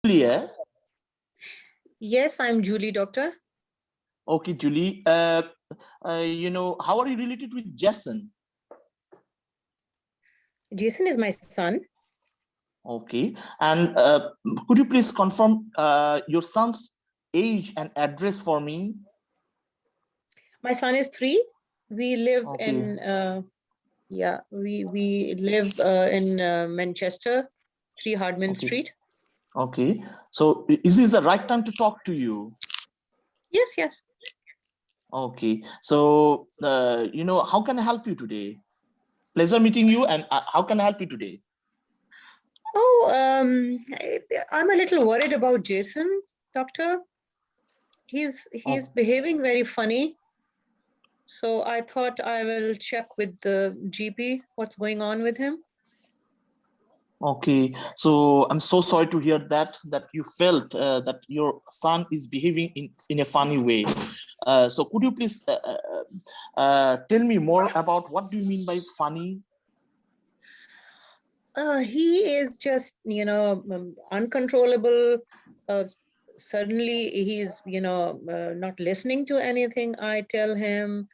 Julia. Yes, I'm Julie, doctor. Okay, Julie. How are you related with Jason? Jason is my son. Okay, and could you please confirm your son's age and address for me? My son is 3. We live Okay. in we live in Manchester, 3 Hardman Street. Okay, so is this the right time to talk to you? Yes, yes. Okay, so how can I help you today? Pleasure meeting you, and how can I help you today? Oh, I'm a little worried about Jason, doctor. He's behaving very funny. So I thought I will check with the GP what's going on with him. Okay, so I'm so sorry to hear that you felt that your son is behaving in a funny way. So could you please tell me more about what do you mean by funny? He is just, uncontrollable. Suddenly he's, not listening to anything I tell him.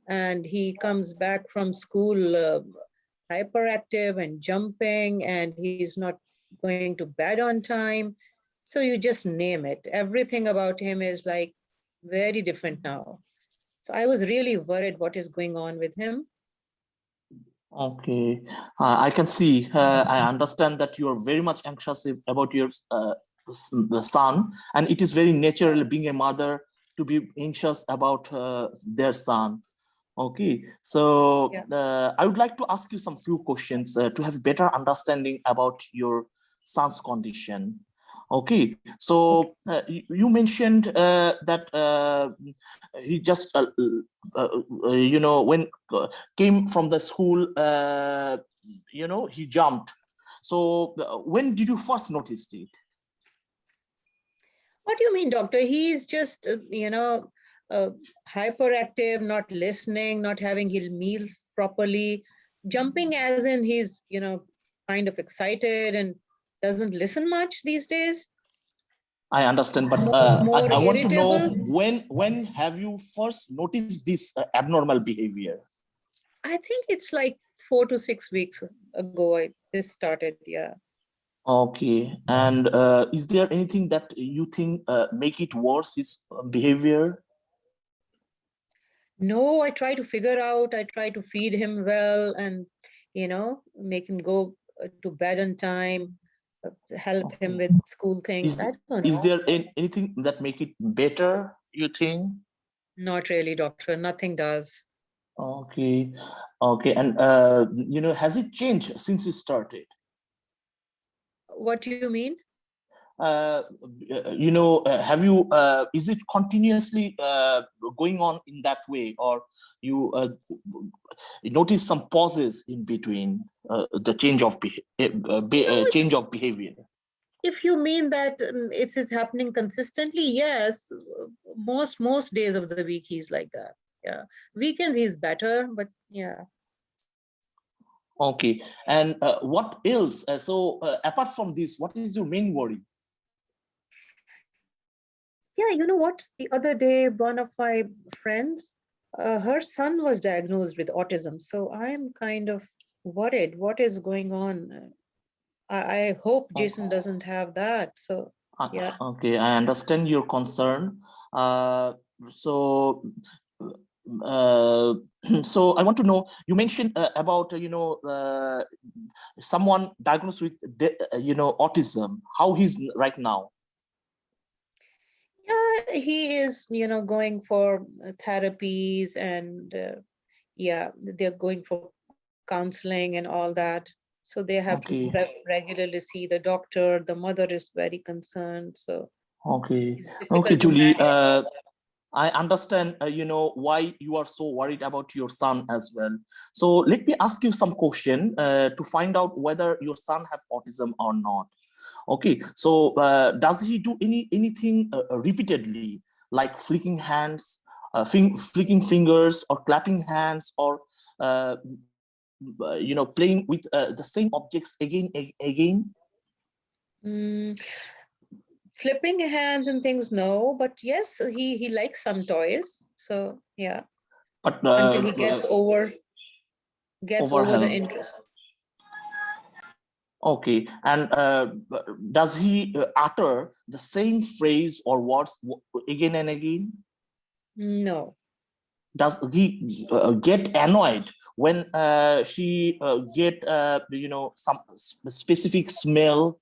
And he comes back from school hyperactive and jumping, and he's not going to bed on time. So you just name it. Everything about him is like very different now. So I was really worried what is going on with him. Okay, I can see, I understand that you are very much anxious about your son, and it is very natural being a mother to be anxious about their son. Okay, so I would like to ask you some few questions to have better understanding about your son's condition. Okay, so you mentioned that he just when came from the school, he jumped. So when did you first notice it? What do you mean, doctor? He's just, hyperactive, not listening, not having his meals properly, jumping as in he's, kind of excited and doesn't listen much these days. I understand, but more I want to know irritable. when have you first noticed this abnormal behavior? I think it's like 4 to 6 weeks ago this started, yeah. Okay, and is there anything that you think make it worse, his behavior? No, I try to figure out, I try to feed him well and, make him go to bed on time, help him with school things. I don't know. Is there anything that make it better, you think? Not really, doctor. Nothing does. Okay, okay, and has it changed since it started? What do you mean? Have you is it continuously going on in that way, or you notice some pauses in between the change of change of behavior? If you mean that it's happening consistently, yes. Most days of the week he's like that. Yeah, weekends he's better, but yeah. Okay, and what else? Apart from this, what is your main worry? Yeah, you know what? The other day, one of my friends, her son was diagnosed with autism. So I'm kind of worried. What is going on? I hope Jason doesn't have that. So yeah. Okay, I understand your concern. So so I want to know, you mentioned about someone diagnosed with autism. How he's right now? Yeah, he is, going for therapies and yeah, they're going for counseling and all that. So they have to regularly see the doctor. The mother is very concerned. So okay, it's okay, difficult to Julie. manage. I understand, why you are so worried about your son as well. So let me ask you some question to find out whether your son have autism or not. Okay, so does he do anything repeatedly, like flicking hands, flicking fingers, or clapping hands, or playing with the same objects again? Mm, Flipping hands and things, no, but yes, he likes some toys. So yeah, But until he gets over the overwhelmed. interest. Okay, and does he utter the same phrase or words again and again? No. Does he get annoyed when she get some specific smell?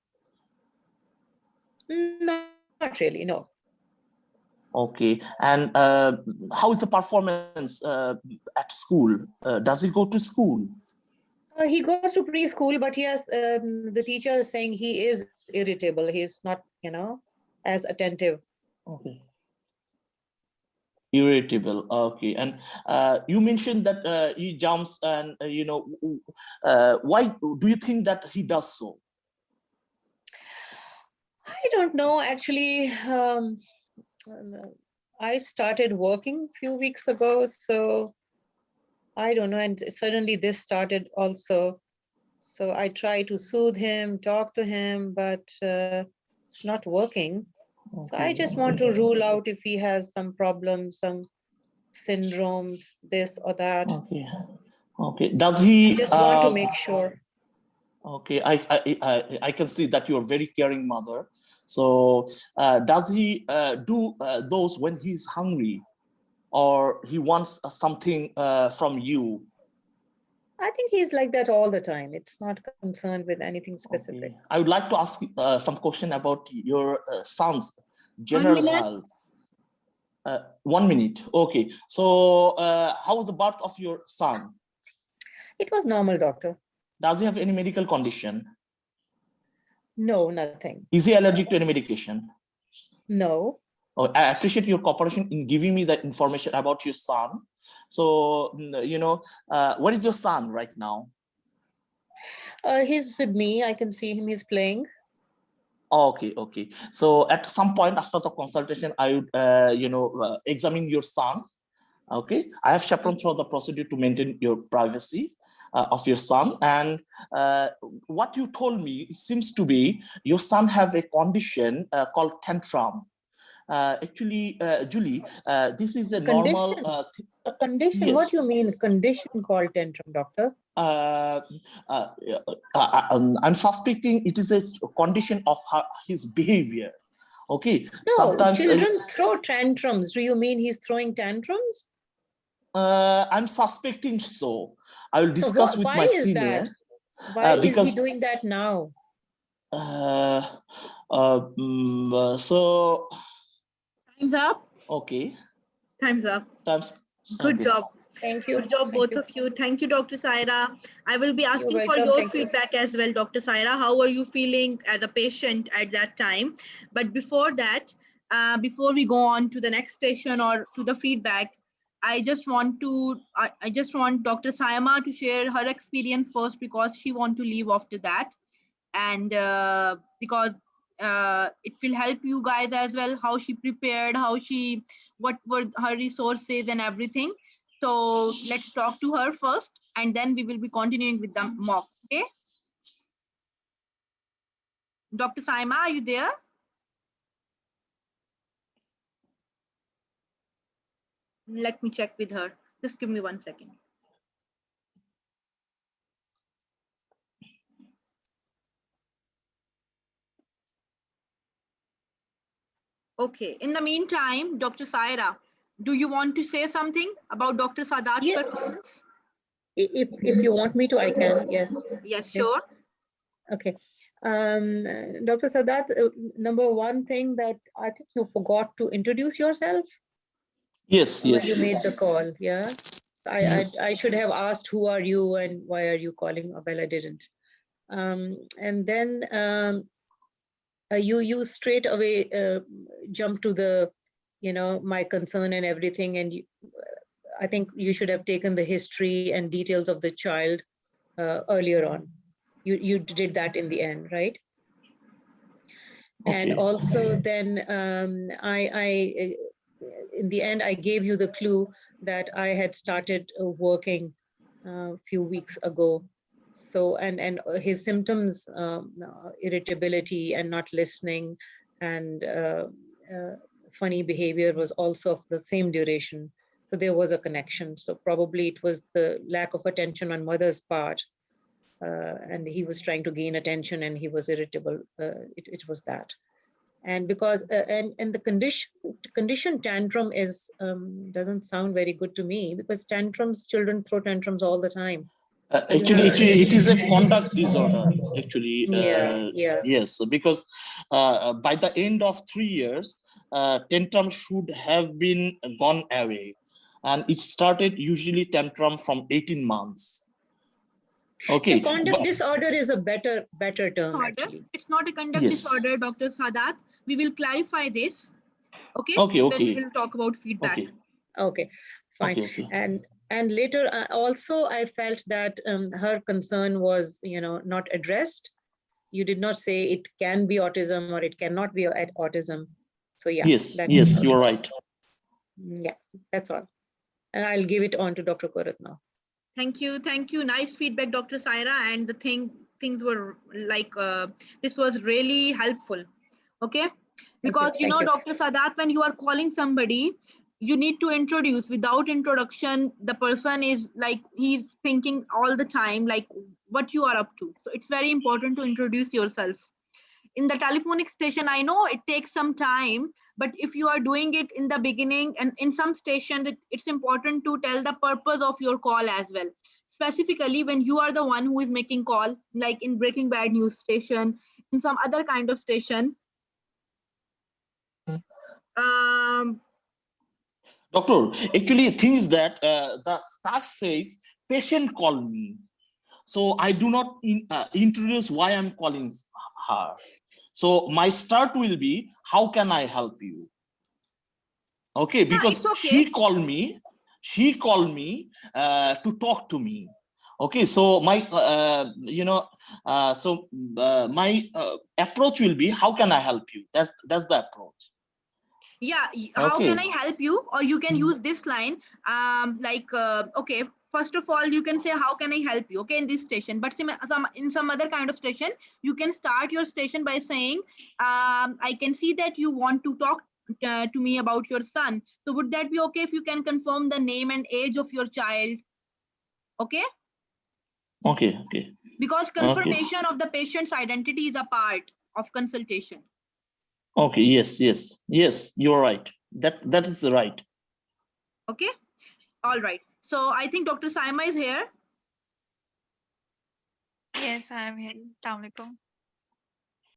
Not really, no. Okay, and how is the performance at school? Does he go to school? He goes to preschool, but yes, the teacher is saying he is irritable. He's not, as attentive. Okay. Irritable. Okay, and you mentioned that he jumps, and why do you think that he does so? I don't know. Actually, I started working a few weeks ago, so I don't know. And suddenly this started also. So I try to soothe him, talk to him, but it's not working. So I just want to rule out if he has some problems, some syndromes, this or that. Okay. Okay. Does he? I just want to make sure. Okay, I can see that you're a very caring mother. So does he do those when he's hungry, or he wants something from you? I think he's like that all the time. It's not concerned with anything specific. Okay. I would like to ask some question about your son's general health. 1 minute. Okay. So how was the birth of your son? It was normal, doctor. Does he have any medical condition? No, nothing. Is he allergic to any medication? No. Oh, I appreciate your cooperation in giving me the information about your son. So, what is your son right now? He's with me. I can see him. He's playing. Okay, okay. So at some point after the consultation, I would, examine your son. Okay, I have chaperoned through the procedure to maintain your privacy of your son. And what you told me, it seems to be your son have a condition called tantrum. Actually, Julie, this is a normal a condition. yes. What do you mean condition called tantrum, doctor? I'm suspecting it is a condition of his behavior. Okay. No, sometimes children throw tantrums. Do you mean he's throwing tantrums? I'm suspecting so. I will discuss with my senior. Why is he doing that now? So time's up. Okay. Time's up. Good okay. Job. Thank you. Good job, both of you. Thank you, Dr. Saira. I will be asking for your feedback as well, Dr. Saira. How are you feeling as a patient at that time? But before that, before we go on to the next station or to the feedback, I just want Dr. Sayama to share her experience first, because she wants to leave after that. And because it will help you guys as well, how she prepared, what were her resources and everything. So let's talk to her first, and then we will be continuing with the mock. Okay, Dr. Saima, are you there? Let me check with her. Just give me 1 second. Okay, in the meantime, Dr. Saira, do you want to say something about Dr. Sadat's performance? If you want me to, I can, yes. Yes, okay. Sure. Okay. Dr. Sadat, number one thing that I think you forgot to introduce yourself. Yes, yes. You made the call, yeah. I should have asked who are you and why are you calling? Well, I didn't. And then you straight away jump to the, my concern and everything. And I think you should have taken the history and details of the child earlier on. You did that in the end, right? Okay. And also then I in the end, I gave you the clue that I had started working a few weeks ago. So, and his symptoms, irritability and not listening, and funny behavior was also of the same duration. So there was a connection. So probably it was the lack of attention on mother's part, and he was trying to gain attention and he was irritable. It was that. And because and the condition tantrum is doesn't sound very good to me, because children throw tantrums all the time. Actually, it is a conduct disorder. Actually, yeah. yes, because by the end of 3 years, tantrum should have been gone away, and it started usually tantrum from 18 months. Okay. The conduct disorder is a better term. Disorder. Actually. It's not a conduct disorder, Dr. Sadat. We will clarify this. Okay. Okay. Then we'll talk about feedback. Okay. Fine. Okay. And later also I felt that her concern was, not addressed. You did not say it can be autism or it cannot be autism. So yeah. Yes, you are right. Yeah, that's all. And I'll give it on to Dr. Korat now. Thank you. Nice feedback, Dr. Saira. And the things were like, this was really helpful. Okay. Because, Dr. Sadat, when you are calling somebody, you need to introduce. Without introduction, the person is like, he's thinking all the time, like what you are up to. So it's very important to introduce yourself. In the telephonic station, I know it takes some time, but if you are doing it in the beginning, and in some station, it's important to tell the purpose of your call as well. Specifically, when you are the one who is making call, like in Breaking Bad news station, in some other kind of station. Doctor, actually, thing is that the staff says patient call me, so I do not introduce why I'm calling her. So my start will be, how can I help you? Okay, because she called me to talk to me. Okay, so my my approach will be, how can I help you? That's the approach. Yeah, how can I help you? Or you can use this line, okay, first of all, you can say, how can I help you? Okay, in this station, but in some other kind of station, you can start your station by saying, I can see that you want to talk to me about your son. So would that be okay if you can confirm the name and age of your child? Okay? Okay. Because confirmation of the patient's identity is a part of consultation. Okay, yes, you're right. That is right. Okay, all right. So I think Dr. Saima is here. Yes, I am here. Assalamu alaikum.